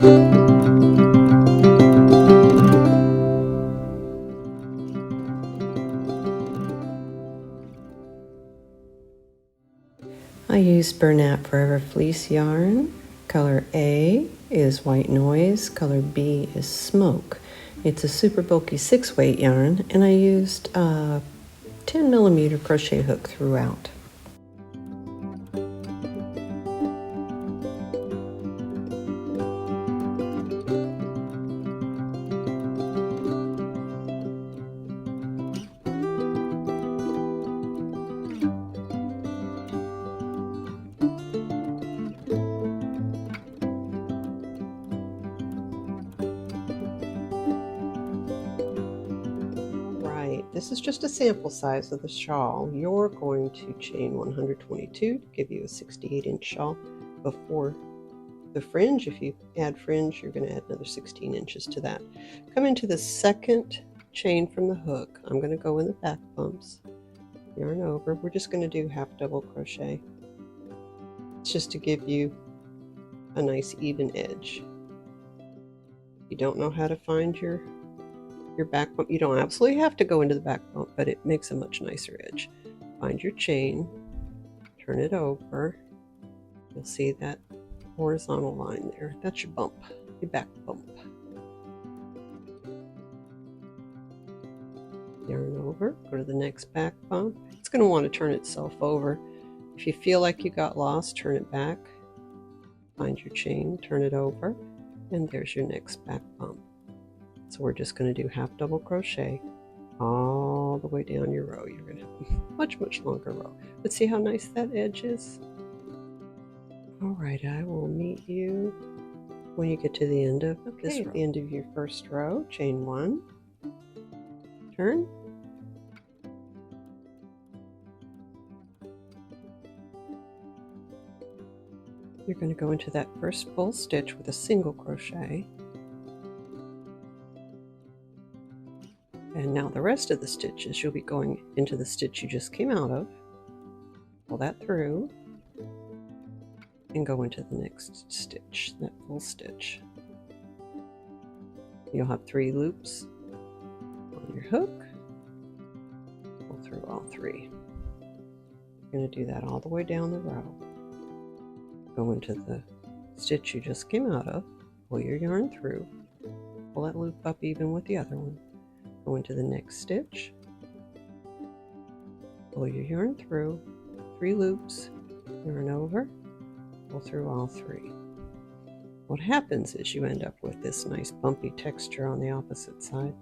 I used Bernat Forever Fleece Yarn. Color A is White Noise, color B is Smoke. It's a super bulky 6-weight yarn, and I used a 10mm crochet hook throughout. This is just a sample size of the shawl. You're going to chain 122 to give you a 68-inch shawl before the fringe. If you add fringe, you're going to add another 16 inches to that. Come into the second chain from the hook. I'm going to go in the back bumps, yarn over. We're just going to do half double crochet. It's just to give you a nice even edge. If you don't know how to find your back bump, you don't absolutely have to go into the back bump, but it makes a much nicer edge. Find your chain, turn it over. You'll see that horizontal line there. That's your bump, your back bump. Yarn over, go to the next back bump. It's going to want to turn itself over. If you feel like you got lost, turn it back. Find your chain, turn it over, and there's your next back bump. So we're just going to do half double crochet all the way down your row. You're going to have a much, much longer row. But see how nice that edge is? All right, I will meet you when you get to the end of this row. The end of your first row, chain 1, turn. You're going to go into that first full stitch with a single crochet. And now the rest of the stitches, you'll be going into the stitch you just came out of. Pull that through and go into the next stitch, that full stitch. You'll have 3 loops on your hook. Pull through all 3. You're going to do that all the way down the row. Go into the stitch you just came out of, pull your yarn through, pull that loop up even with the other one. Go into the next stitch, pull your yarn through, 3 loops, yarn over, pull through all 3. What happens is you end up with this nice bumpy texture on the opposite side.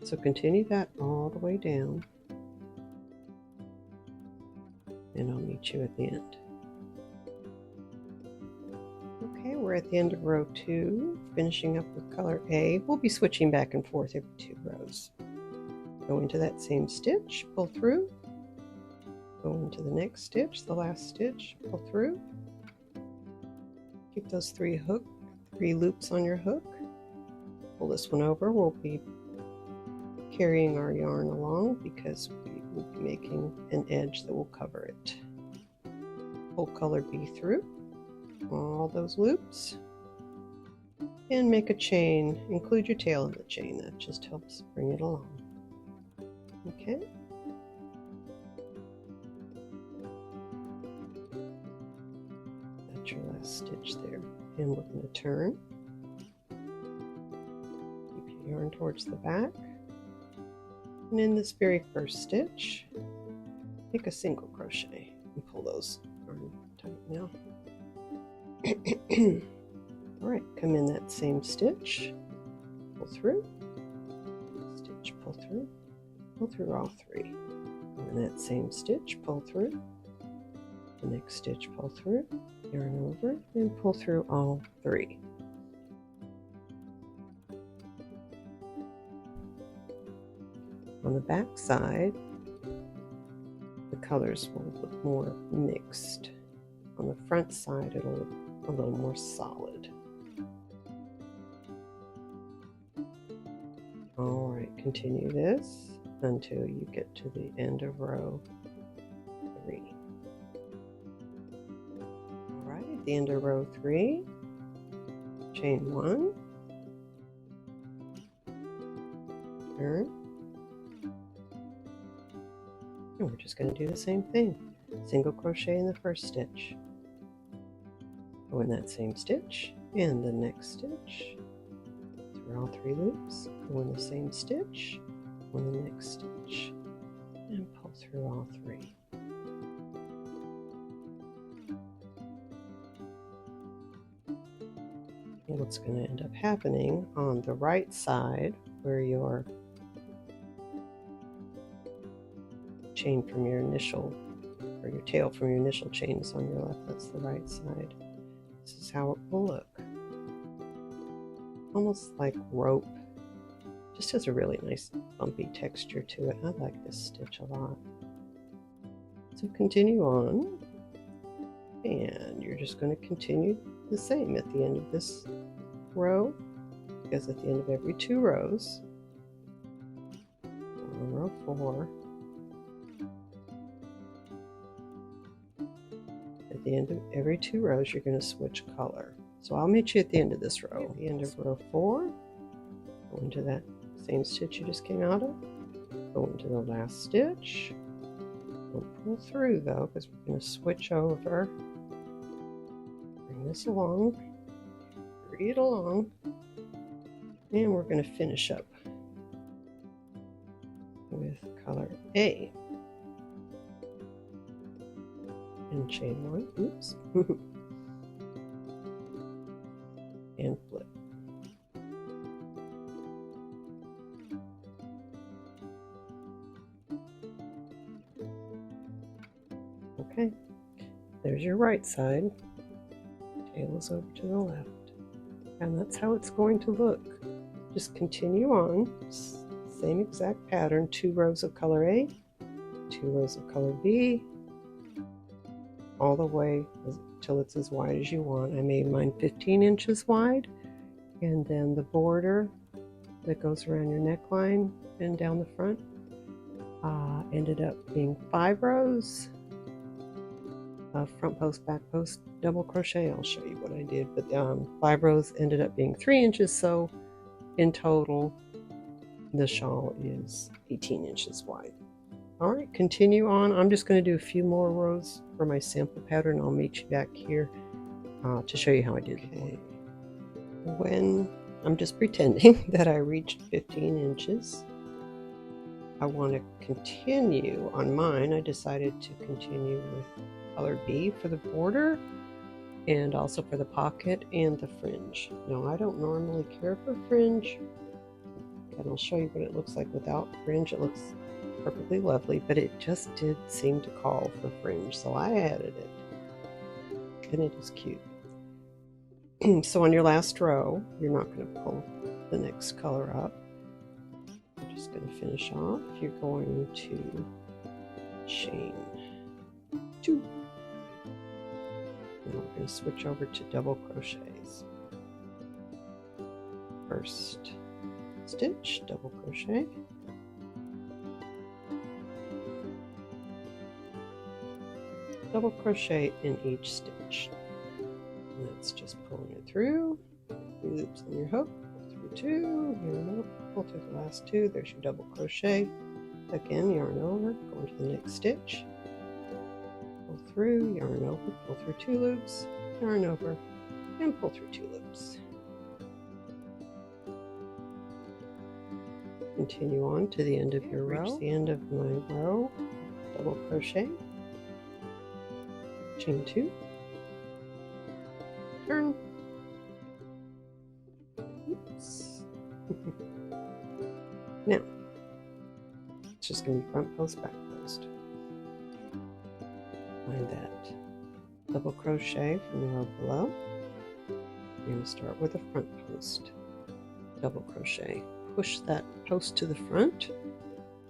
So continue that all the way down, and I'll meet you at the end. Okay, we're at the end of row 2, finishing up with color A. We'll be switching back and forth every 2 rows. Go into that same stitch, pull through, go into the next stitch, the last stitch, pull through. Keep those 3 loops on your hook. Pull this one over. We'll be carrying our yarn along because we will be making an edge that will cover it. Pull color B through all those loops and make a chain. Include your tail in the chain. That just helps bring it along. Okay. That's your last stitch there. And we're going to turn. Keep your yarn towards the back. And in this very first stitch, make a single crochet and pull those yarn tight now. Alright, come in that same stitch, pull through, stitch, pull through all 3. Go in that same stitch, pull through, the next stitch, pull through, yarn over, and pull through all 3. On the back side, the colors will look more mixed. On the front side, it'll look a little more solid. All right, continue this until you get to the end of row 3. All right, at the end of row 3, chain 1, turn, and we're just going to do the same thing. Single crochet in the first stitch, go in that same stitch and the next stitch, through all 3 loops, go in the same stitch, on the next stitch, and pull through all 3. And what's going to end up happening on the right side, where your chain from your initial, or your tail from your initial chain is on your left, that's the right side. This is how it will look. Almost like rope. Just has a really nice bumpy texture to it. I like this stitch a lot. So continue on, and you're just going to continue the same at the end of this row, because at the end of every 2 rows, on row 4, at the end of every 2 rows, you're going to switch color. So I'll meet you at the end of this row. At the end of row 4, go into that same stitch you just came out of, go into the last stitch, don't pull through though, because we're going to switch over, bring this along, read along, and we're going to finish up with color A. And chain 1, oops, and flip. Okay, there's your right side, tail is over to the left, and that's how it's going to look. Just continue on, same exact pattern, 2 rows of color A, 2 rows of color B, all the way till it's as wide as you want. I made mine 15 inches wide, and then the border that goes around your neckline and down the front ended up being 5 rows of front post, back post, double crochet. I'll show you what I did, but 5 rows ended up being 3 inches, so in total the shawl is 18 inches wide. All right, continue on. I'm just going to do a few more rows for my sample pattern. I'll meet you back here to show you how I did it. When I'm just pretending that I reached 15 inches, I want to continue on mine. I decided to continue with color B for the border and also for the pocket and the fringe. Now, I don't normally care for fringe, and I'll show you what it looks like without fringe. It looks perfectly lovely, but it just did seem to call for fringe, so I added it, and it is cute. So on your last row, you're not going to pull the next color up. I'm just going to finish off. You're going to chain 2. Now we're going to switch over to double crochets. First stitch, double crochet, double crochet in each stitch, and that's just pulling it through. 3 loops on your hook, pull through 2, yarn over, pull through the last 2, there's your double crochet. Again, yarn over, go into the next stitch, pull through, yarn over, pull through 2 loops, yarn over, and pull through 2 loops. Continue on to the end of your row. Reach the end of my row, double crochet, chain 2, turn, oops. Now it's just going to be front post, back post. Find that double crochet from the row below. You're going to start with a front post, double crochet, push that post to the front,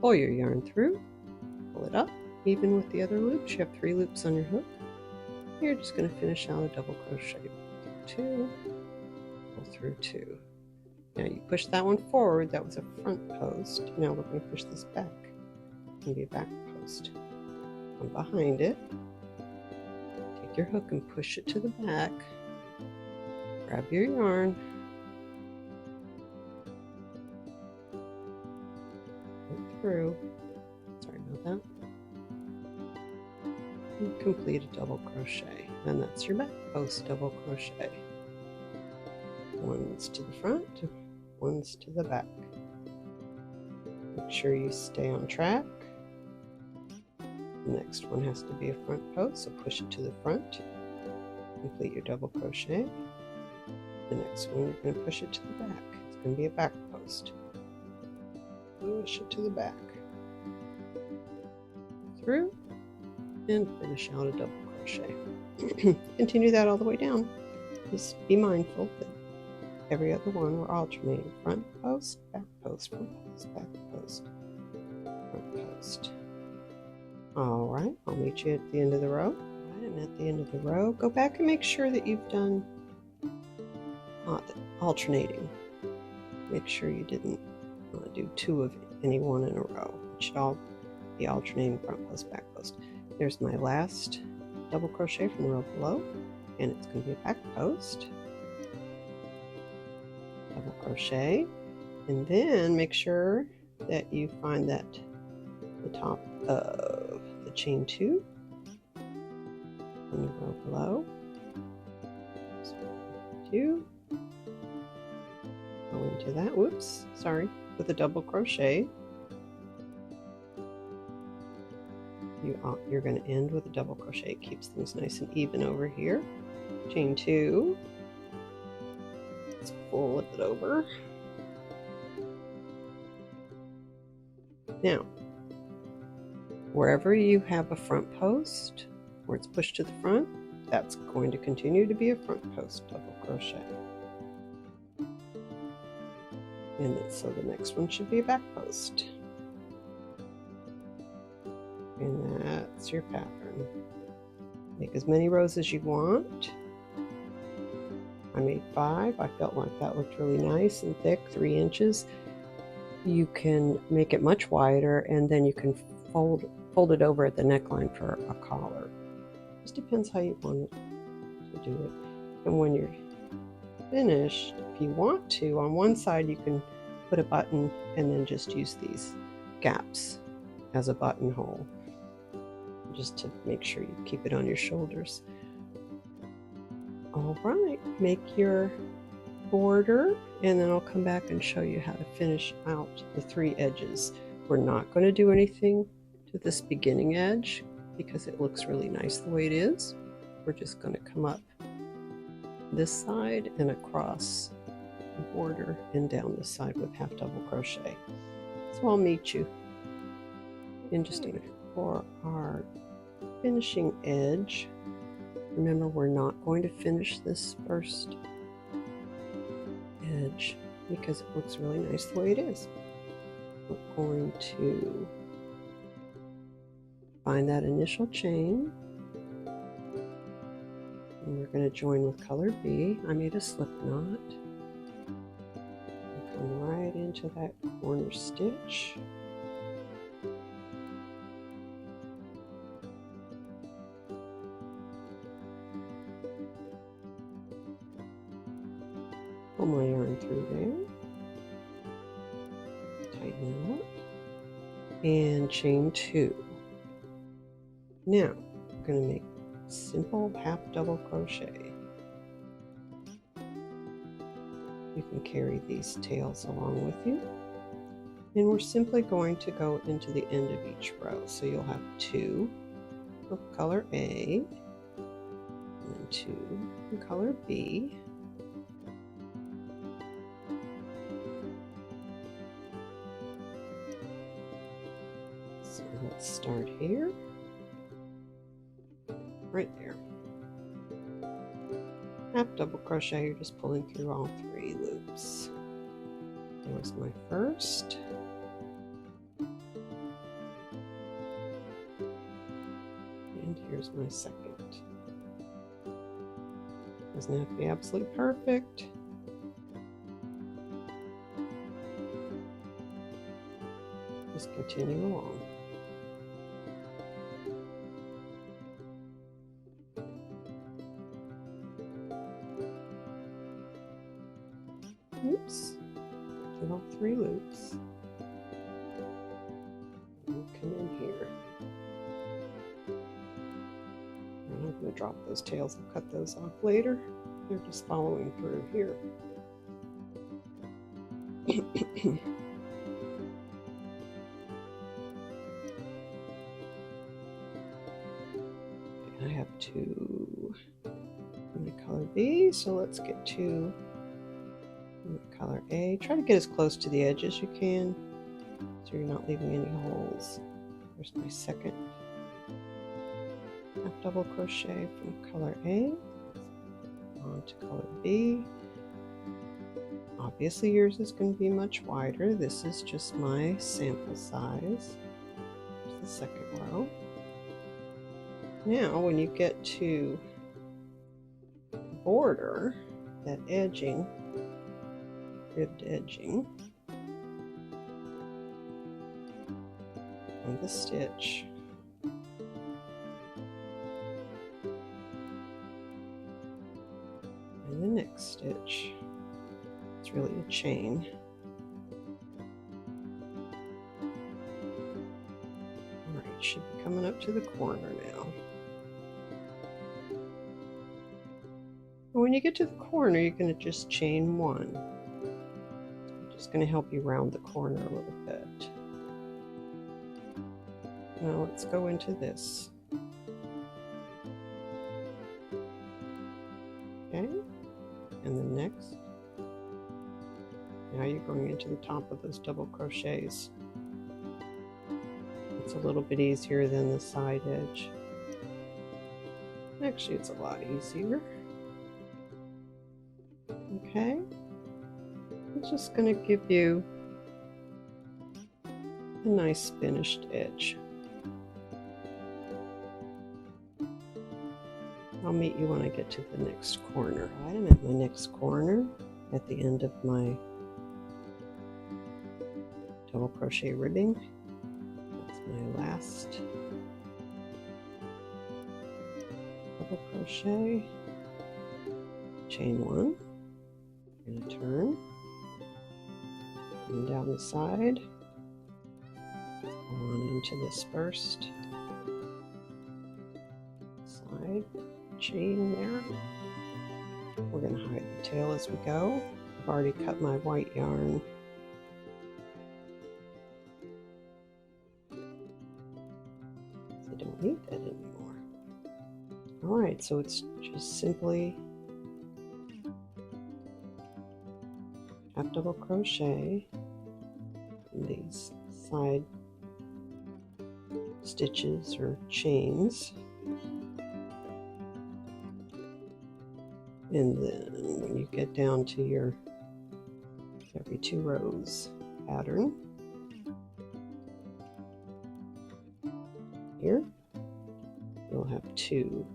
pull your yarn through, pull it up even with the other loops. You have 3 loops on your hook. You're just going to finish out a double crochet, pull through 2. Now you push that one forward, that was a front post. Now we're going to push this back, it's going to be a back post. Come behind it, take Take your hook and push it to the back. Grab your yarn. Go through. Sorry about that. And complete a double crochet. And that's your back post double crochet. One's to the front, one's to the back. Make sure you stay on track. The next one has to be a front post, so push it to the front. Complete your double crochet. The next one, you're going to push it to the back. It's going to be a back post. Push it to the back. Through, and finish out a double crochet. Continue that all the way down. Just be mindful that every other one we're alternating. Front post, back post, front post, back post, front post. All right, I'll meet you at the end of the row. All right, and at the end of the row, go back and make sure that you've done alternating. Make sure you didn't do two of any one in a row. It should all be alternating front post, back post. There's my last double crochet from the row below, and it's going to be a back post. Double crochet, and then make sure that you find that the top of the chain 2 on the row below. So 2, go into that, whoops, sorry, with a double crochet. You're going to end with a double crochet. It keeps things nice and even over here. Chain 2. Let's fold it over. Now, wherever you have a front post, where it's pushed to the front, that's going to continue to be a front post double crochet. And so the next one should be a back post. And that's your pattern. Make as many rows as you want. I made 5. I felt like that looked really nice and thick, 3 inches. You can make it much wider, and then you can fold it over at the neckline for a collar. Just depends how you want to do it. And when you're finished, if you want to, on one side you can put a button and then just use these gaps as a buttonhole, just to make sure you keep it on your shoulders. All right, make your border, and then I'll come back and show you how to finish out the 3 edges. We're not going to do anything to this beginning edge because it looks really nice the way it is. We're just going to come up this side and across the border and down this side with half double crochet. So I'll meet you in just a minute. For our finishing edge, remember we're not going to finish this first edge because it looks really nice the way it is. We're going to find that initial chain, and we're going to join with color B. I made a slip knot. Come right into that corner stitch. Pull my yarn through there, tighten it up, and chain 2. Now we're going to make simple half double crochet. You can carry these tails along with you, and we're simply going to go into the end of each row. So you'll have 2 of color A, and then 2 in color B. So let's start here, right there. Half double crochet, you're just pulling through all 3 loops. There was my first. And here's my second. Doesn't have to be absolutely perfect. Just continue along. Oops, did all 3 loops. And come in here. And I'm going to drop those tails and cut those off later. They're just following through here. I have 2 in the color B, so let's get 2 in the color A. Try to get as close to the edge as you can so you're not leaving any holes. There's my second half double crochet from color A on to color B. Obviously yours is going to be much wider. This is just my sample size. There's the second row. Now when you get to the border, that edging, ribbed edging on the stitch, and the next stitch, it's really a chain. Alright, should be coming up to the corner now. When you get to the corner, you're going to just chain 1. I'm just going to help you round the corner a little bit. Now let's go into this. Okay, and the next. Now you're going into the top of those double crochets. It's a little bit easier than the side edge. Actually, it's a lot easier. Okay, I'm just going to give you a nice finished edge. I'll meet you when I get to the next corner. Right, I'm at my next corner at the end of my double crochet ribbing. That's my last double crochet. Chain 1. I'm going to turn and down the side, go on into this first side chain there. We're going to hide the tail as we go. I've already cut my white yarn. I don't need that anymore. Alright, so it's just simply half double crochet in these side stitches or chains, and then when you get down to your every 2 rows pattern here, you'll have 2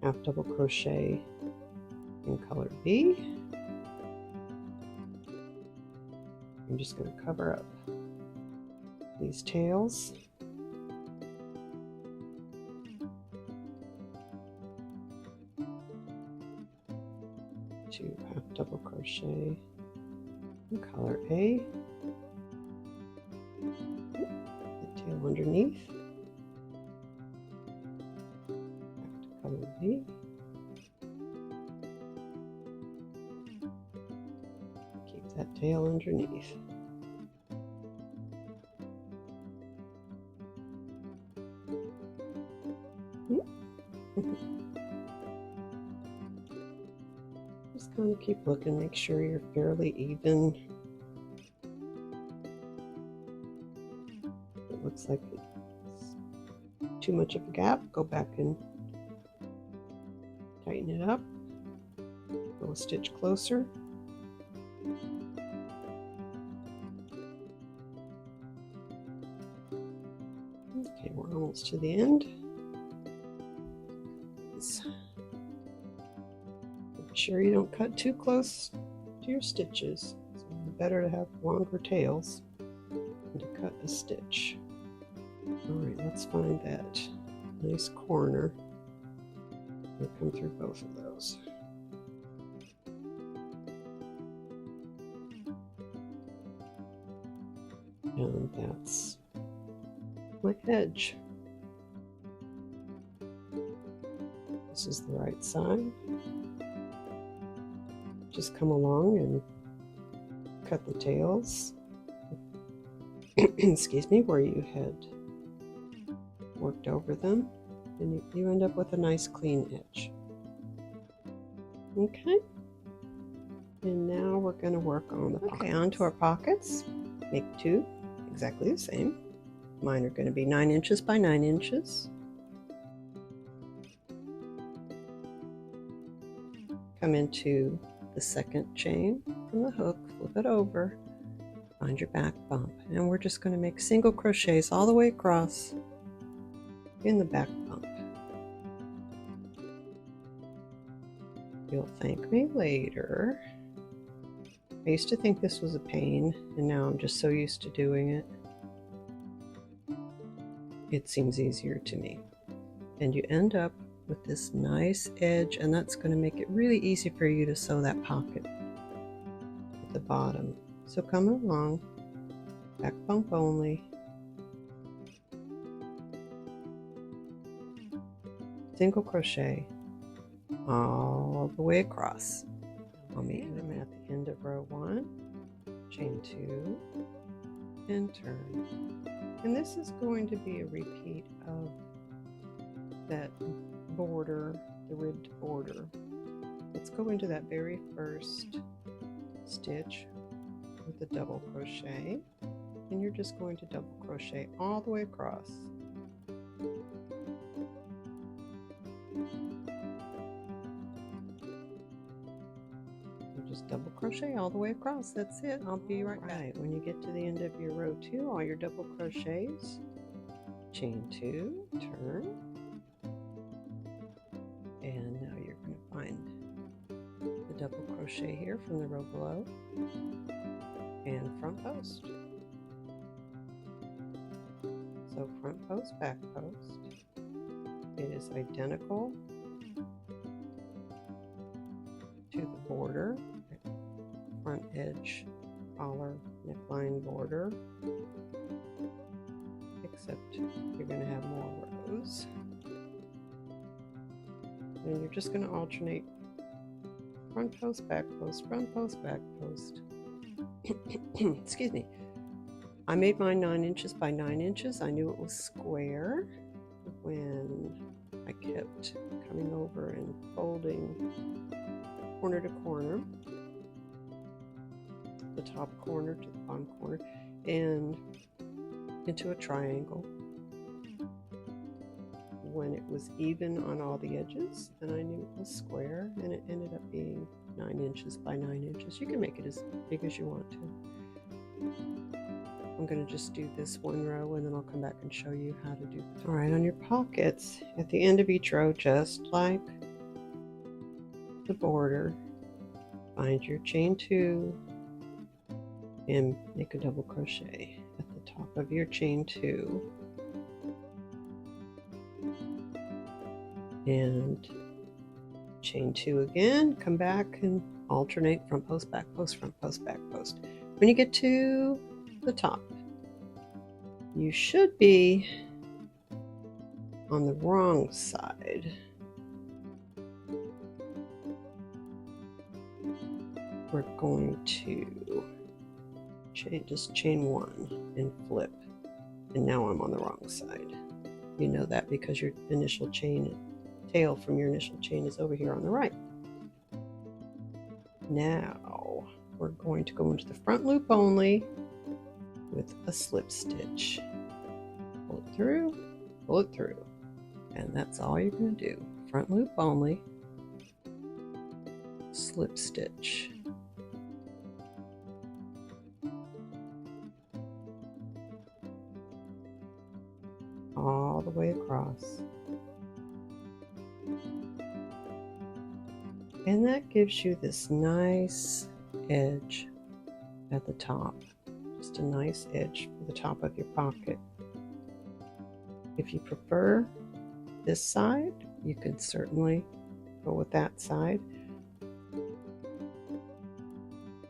half double crochet in color B. I'm just going to cover up these tails. 2 half double crochet in color A. The tail underneath. Back to color B. Keep that tail underneath. Just kind of keep looking, make sure you're fairly even. It looks like it's too much of a gap. Go back and tighten it up. Go a stitch closer. Okay, we're almost to the end. Make sure you don't cut too close to your stitches. It's better to have longer tails than to cut a stitch. Alright, let's find that nice corner. We'll come through both of those. And that's my edge. This is the right side. Just come along and cut the tails, excuse me, where you had worked over them, and you end up with a nice clean edge. Okay, and now we're going to work on the pockets. Okay, onto our pockets. Make two exactly the same. Mine are going to be 9 inches by 9 inches. Come into the second chain from the hook, flip it over, find your back bump, and we're just going to make single crochets all the way across in the back bump. You'll thank me later. I used to think this was a pain, and now I'm just so used to doing it. It seems easier to me. And you end up with this nice edge, and that's going to make it really easy for you to sew that pocket at the bottom. So come along, back bump only, single crochet all the way across. I'll meet them at the end of row 1, chain 2, and turn. And this is going to be a repeat of that border, the ribbed border. Let's go into that very first stitch with a double crochet, and you're just going to double crochet all the way across. Just double crochet all the way across. That's it. I'll be right back. When you get to the end of your row 2, all your double crochets, chain 2, turn, and now you're going to find the double crochet here from the row below and front post. So front post, back post. It is identical to the border, front edge, collar, neckline border, except you're going to have more rows. And you're just going to alternate front post, back post, front post, back post. Excuse me. I made mine 9 inches by 9 inches. I knew it was square when I kept coming over and folding corner to corner, the top corner to the bottom corner, and into a triangle. When it was even on all the edges, then I knew it was square, and it ended up being 9 inches by 9 inches. You can make it as big as you want to. I'm going to just do this one row, and then I'll come back and show you how to do it. All right, on your pockets, at the end of each row, just like the border, find your chain 2 and make a double crochet at the top of your chain 2. And chain 2 again, come back and alternate front post, back post, front post, back post. When you get to the top, you should be on the wrong side. We're going to just chain 1 and flip, and now I'm on the wrong side. You know that because your initial chain tail from your initial chain is over here on the right. Now we're going to go into the front loop only with a slip stitch. Pull it through, and that's all you're going to do. Front loop only, slip stitch. All the way across. And that gives you this nice edge at the top. Just a nice edge for the top of your pocket. If you prefer this side, you could certainly go with that side.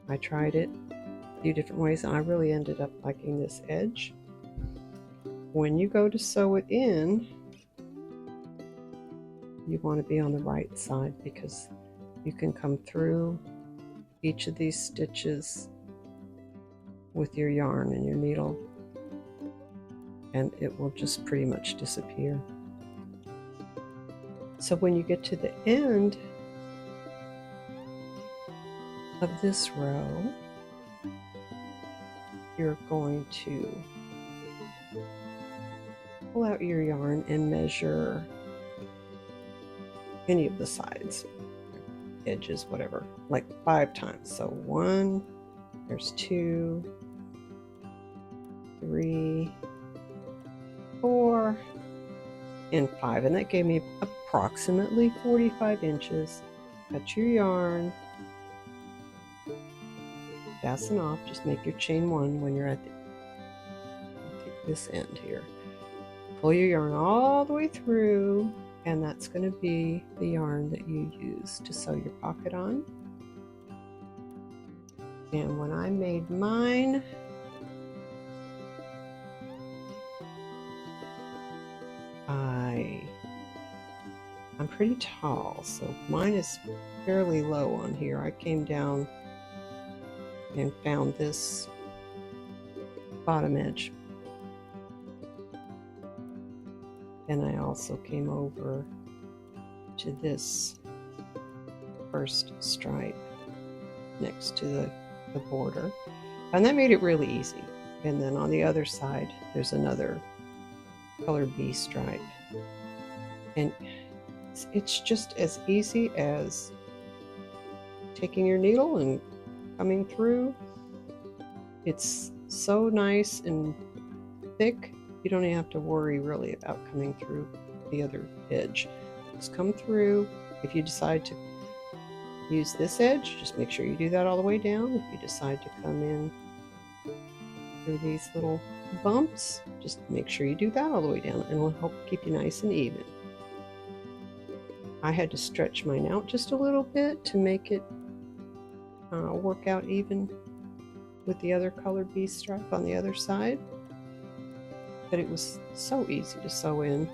I tried it few different ways, and I really ended up liking this edge. When you go to sew it in, you want to be on the right side because you can come through each of these stitches with your yarn and your needle, and it will just pretty much disappear. So when you get to the end of this row, you're going to pull out your yarn and measure any of the sides, edges, whatever, like 5 times. So 1, there's 2, 3, 4, and 5, and that gave me approximately 45 inches. Cut your yarn, fasten off, just make your chain 1 when you're at this end here. Pull your yarn all the way through, and that's going to be the yarn that you use to sew your pocket on. And when I made mine, I'm pretty tall, so mine is fairly low on here. I came down and found this bottom edge, and I also came over to this first stripe next to the border, and that made it really easy. And then on the other side there's another color B stripe, and it's just as easy as taking your needle and coming through. It's so nice and thick, you don't even have to worry really about coming through the other edge. Just come through. If you decide to use this edge, just make sure you do that all the way down. If you decide to come in through these little bumps, just make sure you do that all the way down, and it will help keep you nice and even. I had to stretch mine out just a little bit to make it work out even with the other color B stripe on the other side, but it was so easy to sew in.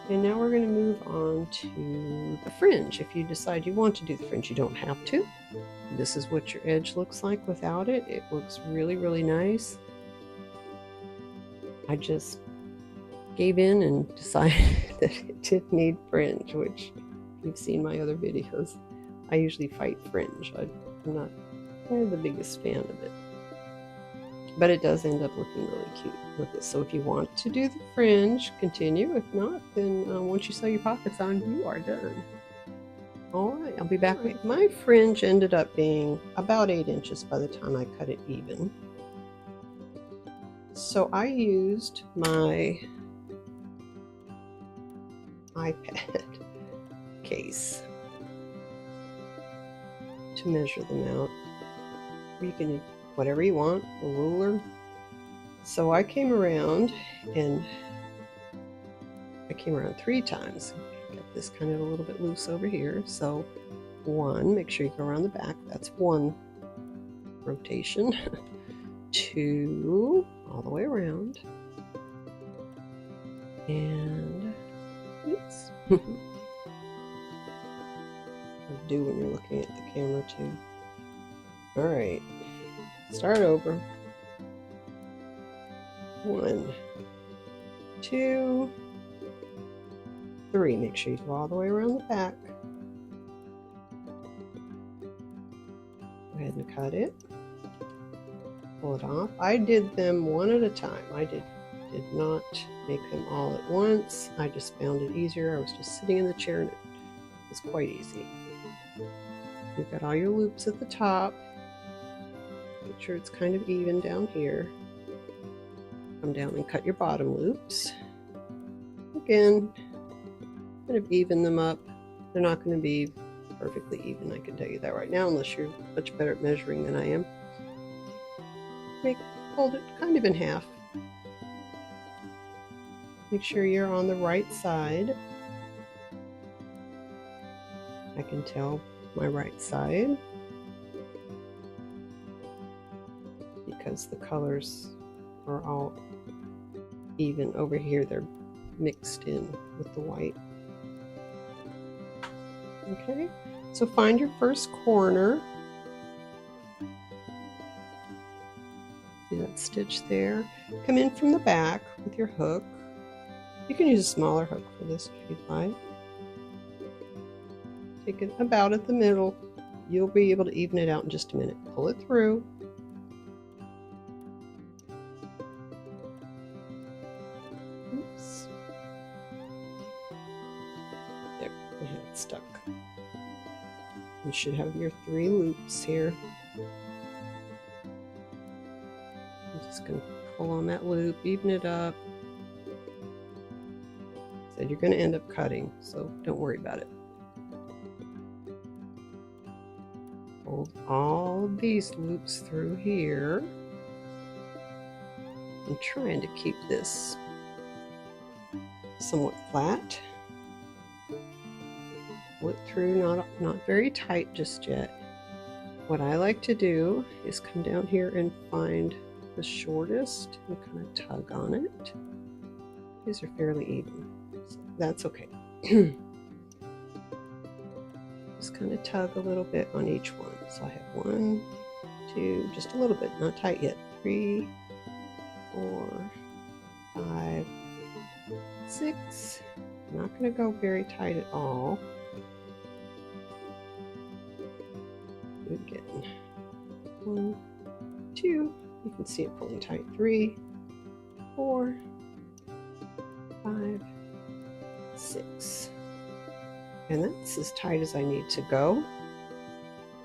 And now we're going to move on to the fringe. If you decide you want to do the fringe, you don't have to. This is what your edge looks like without it. It looks really, really nice. I just gave in and decided that it did need fringe, which if you've seen my other videos, I usually fight fringe. I'm not the biggest fan of it, but it does end up looking really cute with it. So if you want to do the fringe, continue. If not, then once you sew your pockets on, you are done. All right, I'll be back. My fringe ended up being about 8 inches by the time I cut it even. So I used my iPad case to measure them out. You can do whatever you want, a ruler. So I came around 3 times. Get this kind of a little bit loose over here. So 1, make sure you go around the back. That's 1 rotation. 2, all the way around. And oops. Do when you're looking at the camera too. All right, start over. 1, 2, 3. Make sure you go all the way around the back. Go ahead and cut it. Pull it off. I did them one at a time. I did not make them all at once. I just found it easier. I was just sitting in the chair and it was quite easy. You've got all your loops at the top. Make sure it's kind of even down here. Come down and cut your bottom loops. Again, kind of even them up. They're not going to be perfectly even, I can tell you that right now, unless you're much better at measuring than I am. Fold it kind of in half. Make sure you're on the right side. I can tell my right side. because the colors are all even. Over here they're mixed in with the white. Okay, so find your first corner. See that stitch there? Come in from the back with your hook. You can use a smaller hook for this if you'd like. Take it about at the middle. You'll be able to even it out in just a minute. Pull it through. Oops. There, I had it stuck. You should have your 3 loops here. I'm just going to pull on that loop, even it up. Said you're going to end up cutting, so don't worry about it. Pull all of these loops through here. I'm trying to keep this somewhat flat. Pull it through, not very tight just yet. What I like to do is come down here and find the shortest and kind of tug on it. These are fairly even, so that's okay. Just kind of tug a little bit on each one. So I have 1, 2, just a little bit, not tight yet. 3, 4, 5, 6. I'm not going to go very tight at all. Good getting. 1, 2. You can see it pulling tight. 3, 4, 5, 6. And that's as tight as I need to go.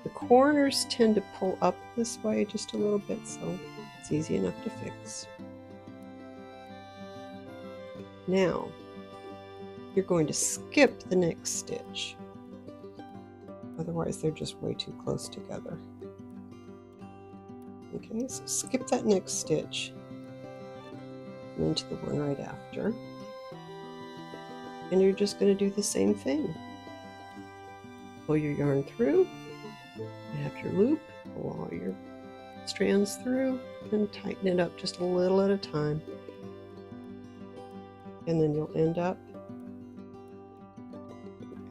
The corners tend to pull up this way just a little bit, so it's easy enough to fix. Now, you're going to skip the next stitch. Otherwise, they're just way too close together. Okay, so skip that next stitch into the one right after. And you're just going to do the same thing. Pull your yarn through, you have your loop, pull all your strands through, and tighten it up just a little at a time. And then you'll end up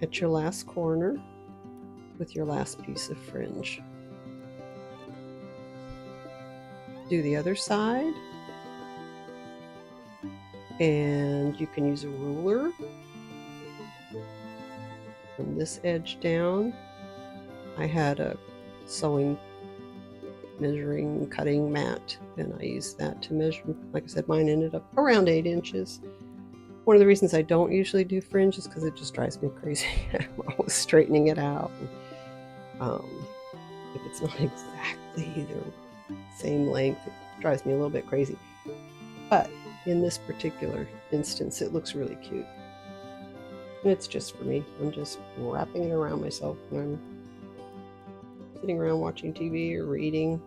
at your last corner with your last piece of fringe. Do the other side, and you can use a ruler from this edge down. I had a sewing measuring cutting mat, and I used that to measure. Like I said, mine ended up around 8 inches. One of the reasons I don't usually do fringe is because it just drives me crazy. I'm always straightening it out. If it's not exactly the same length, it drives me a little bit crazy. But in this particular instance, it looks really cute. And it's just for me. I'm just wrapping it around myself when I'm sitting around watching TV or reading,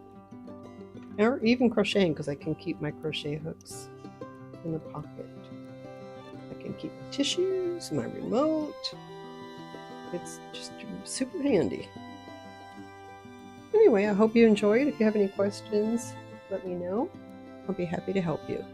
or even crocheting, because I can keep my crochet hooks in the pocket. I can keep my tissues, my remote. It's just super handy. Anyway, I hope you enjoyed. If you have any questions, let me know. I'll be happy to help you.